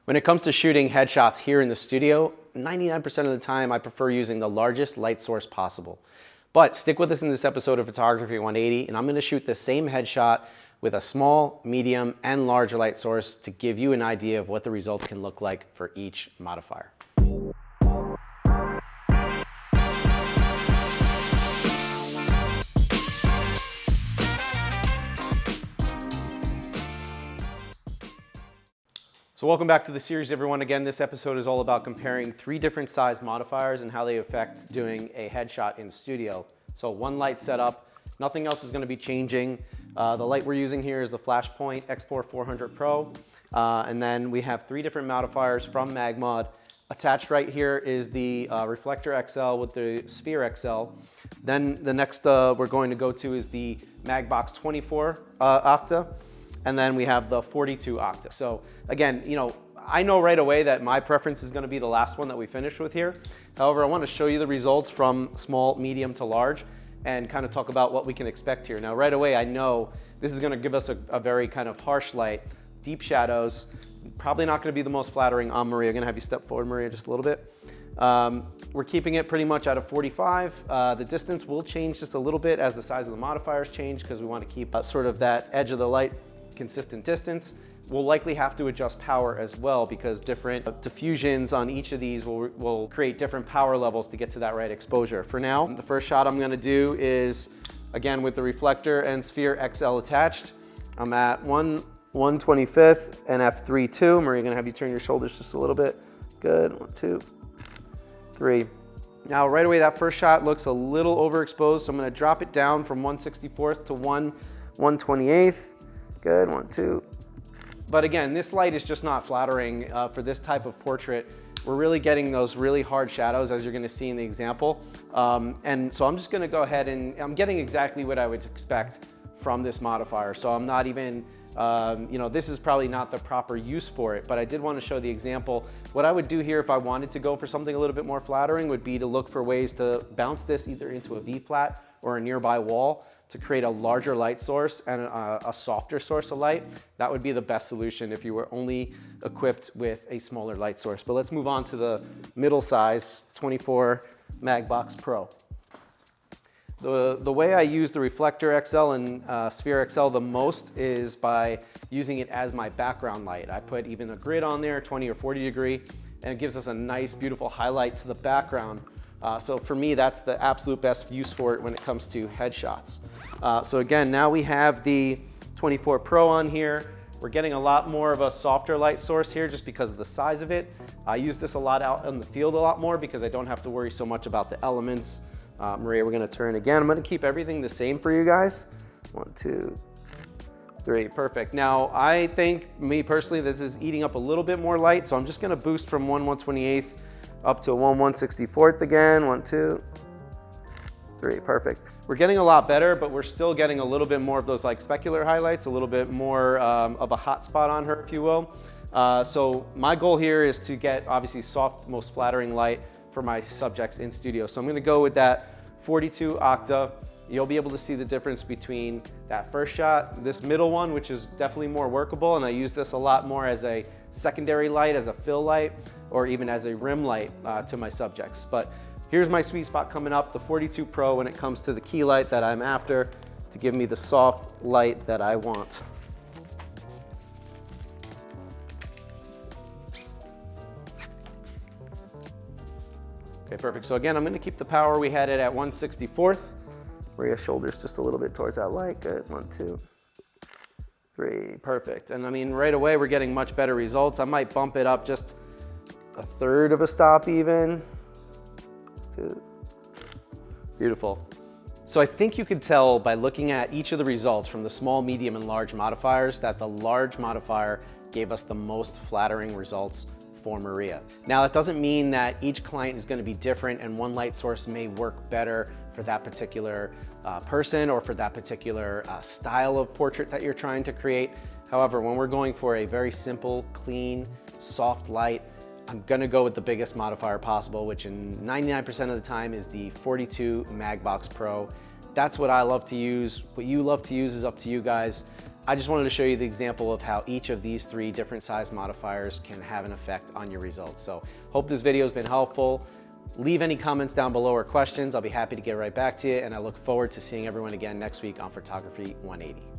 When it comes to shooting headshots here in the studio, 99% of the time I prefer using the largest light source possible. But stick with us in this episode of Photography 180, and I'm gonna shoot the same headshot with a small, medium, and large light source to give you an idea of what the results can look like for each modifier. So welcome back to the series, everyone. Again, this episode is all about comparing 3 different size modifiers and how they affect doing a headshot in studio. So one light setup, nothing else is going to be changing. The light we're using here is the Flashpoint X-Plore 400 Pro. And then we have 3 different modifiers from MagMod. Attached right here is the Reflector XL with the Sphere XL. Then the next we're going to go to is the MagBox 24 Octa. And then we have the 42 Octa. So again, I know right away that my preference is going to be the last one that we finished with here. However, I want to show you the results from small, medium to large and kind of talk about what we can expect here. Now, right away, I know this is going to give us a very kind of harsh light, deep shadows, probably not going to be the most flattering on Maria. I'm going to have you step forward, Maria, just a little bit. We're keeping it pretty much at a 45. The distance will change just a little bit as the size of the modifiers change because we want to keep sort of that edge of the light consistent distance. We'll likely have to adjust power as well because different diffusions on each of these will create different power levels to get to that right exposure. For now, the first shot I'm going to do is, again, with the Reflector and Sphere XL attached. I'm at 1/125th and f3.2. Maria, going to have you turn your shoulders just a little bit. Good. 1, 2, 3. Now, right away, that first shot looks a little overexposed, so I'm going to drop it down from 1/64th to 1/128th. Good, 1, 2. But again, this light is just not flattering for this type of portrait. We're really getting those really hard shadows, as you're gonna see in the example. And so I'm just gonna go ahead and I'm getting exactly what I would expect from this modifier. So I'm not even, this is probably not the proper use for it, but I did wanna show the example. What I would do here if I wanted to go for something a little bit more flattering would be to look for ways to bounce this either into a V-flat or a nearby wall to create a larger light source and a softer source of light. That would be the best solution if you were only equipped with a smaller light source. But let's move on to the middle size 24 MagBox Pro. The way I use the Reflector XL and Sphere XL the most is by using it as my background light. I put even a grid on there, 20 or 40 degree, and it gives us a nice, beautiful highlight to the background. So for me, that's the absolute best use for it when it comes to headshots. So again, now we have the 24 Pro on here. We're getting a lot more of a softer light source here just because of the size of it. I use this a lot out in the field a lot more because I don't have to worry so much about the elements. Maria, we're gonna turn again. I'm gonna keep everything the same for you guys. 1, 2, 3, perfect. Now, I think, me personally, that this is eating up a little bit more light, so I'm just gonna boost from 1/128th up to 1/164th again. 1, 2, 3, perfect. We're getting a lot better, but we're still getting a little bit more of those like specular highlights, a little bit more of a hot spot on her, if you will. So my goal here is to get obviously soft, most flattering light for my subjects in studio. So I'm gonna go with that 42 Octa. You'll be able to see the difference between that first shot, this middle one, which is definitely more workable, and I use this a lot more as a secondary light, as a fill light, or even as a rim light to my subjects. But here's my sweet spot coming up, the 42 Pro, when it comes to the key light that I'm after to give me the soft light that I want. Okay, perfect. So again, I'm gonna keep the power. We had it at 1/64th. Maria's shoulders just a little bit towards that light. Good, 1, 2, 3, perfect. And I mean, right away, we're getting much better results. I might bump it up just a third of a stop even. 2, beautiful. So I think you could tell by looking at each of the results from the small, medium, and large modifiers that the large modifier gave us the most flattering results for Maria. Now, it doesn't mean that each client is going to be different and one light source may work better for that particular person or for that particular style of portrait that you're trying to create. However, when we're going for a very simple, clean, soft light, I'm gonna go with the biggest modifier possible, which in 99% of the time is the 42 MagBox Pro. That's what I love to use. What you love to use is up to you guys. I just wanted to show you the example of how each of these 3 different size modifiers can have an effect on your results. So hope this video has been helpful. Leave any comments down below or questions. I'll be happy to get right back to you, and I look forward to seeing everyone again next week on Photography 180.